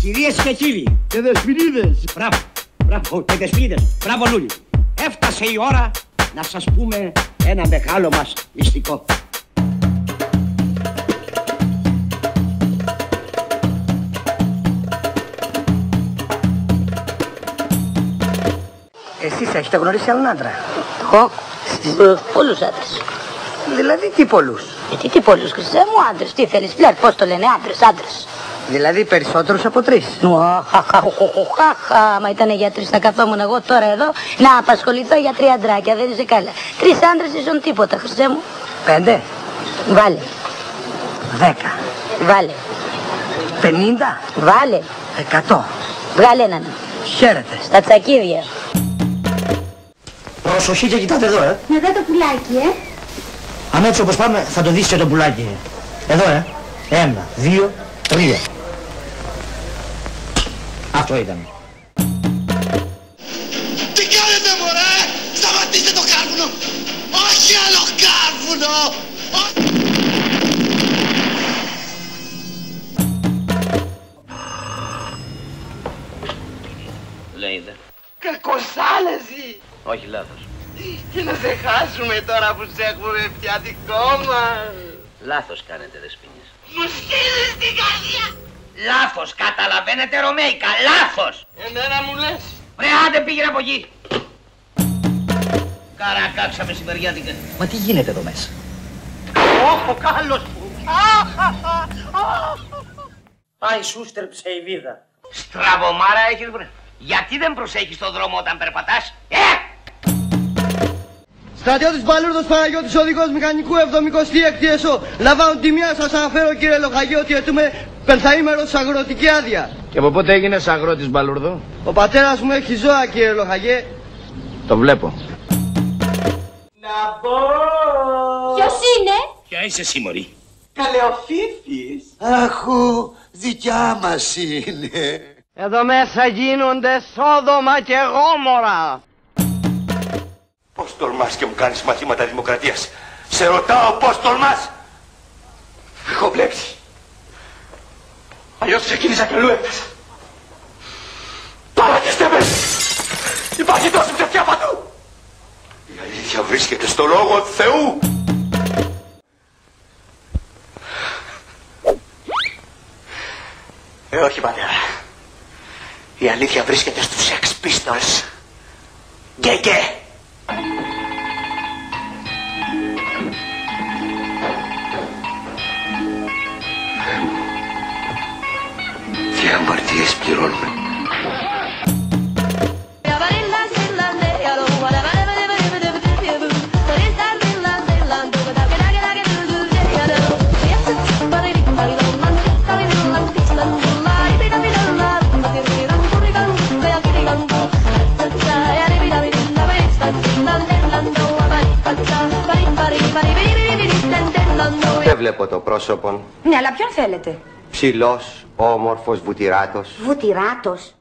Κυρίες και κύριοι. Και δεσποινίδες. Μπράβο, μπράβο, και δεσποινίδες. Μπράβο Λούλη. Έφτασε η ώρα να σας πούμε ένα μεγάλο μας μυστικό. Εσείς έχετε γνωρίσει άλλον άντρα? Εγώ, πολλούς άντρες. Δηλαδή τι πολλούς? Τι πολλούς, Χριστέ μου, άντρες, τι θέλεις, φλερτ, πώς το λένε, άντρες. Δηλαδή περισσότερους από 3. Μα ήταν για 3 θα καθόμουν εγώ τώρα εδώ να απασχοληθώ για 3 αντράκια, δεν είσαι καλά. 3 άντρες ήσουν τίποτα, Χριστέ μου. 5. Βάλε. 10. Βάλε. 50. Βάλε. 100. Βγάλε έναν. Χαίρετε. Στα τσακίδια. Προσοχή και κοιτάτε εδώ, Να δω το πουλάκι, Αν έτσι όπως πάμε θα το δεις και το πουλάκι. Εδώ, 1, 2, 3. Αυτό ήταν. Τι κάνετε μωρέ! Σταματήστε το κάρβουνο! Όχι άλλο κάρβουνο! Λέιδε. Κακοσάλεση! Όχι λάθος. Και να σε χάσουμε τώρα που σε έχουμε πια δικό μας! Λάθος κάνετε δεσποινής. Μου σκύλεις την καρδιά! Λάθος, καταλαβαίνετε Ρωμαίικα, λάθος! Εμένα μου λες! Βρε άντε πήγαινε από εκεί! Καρακάξα μεσημεριάτικα. Μα τι γίνεται εδώ μέσα? Ο κάλος μου! Πάει Σούστερ ψεϊβίδα. Στραβωμάρα έχεις βρε. Γιατί δεν προσέχεις τον δρόμο όταν περπατάς, Στρατιώτης Μπαλούρδος Παναγιώτης, οδηγός μηχανικού 76η ΕΣΟ. Λαμβάνω τη μία, σας αναφέρω κύριε Λοχαγέ ότι αιτούμε πενθαήμερος αγροτική άδεια. Και από πότε έγινες αγρότης, Μπαλούρδο? Ο πατέρας μου έχει ζώα κύριε Λοχαγέ. Το βλέπω. Να πω! Ποιος είναι? Ποια είσαι εσύ μωρή? Καλεοφύφης! Αχού, δικιά μας είναι. Εδώ μέσα γίνονται Σόδομα και Γόμορα. Πώς τολμάς και μου κάνεις μαθήματα δημοκρατίας? Σε ρωτάω πώς τολμάς? Έχω βλέψει. Αλλιώς ξεκίνησα και αλλού έφτασα. Παρατήστε με! Υπάρχει τόση ψευτιά παντού! Η αλήθεια βρίσκεται στο λόγο του Θεού! Όχι πατέρα. Η αλήθεια βρίσκεται στους Sex Pistols. Γκέγκε! Τι αμαρτίες πληρώνουμε. Δεν βλέπω το πρόσωπον. Ναι, αλλά ποιον θέλετε? Ψηλός, όμορφος, βουτυράτος. Βουτυράτος.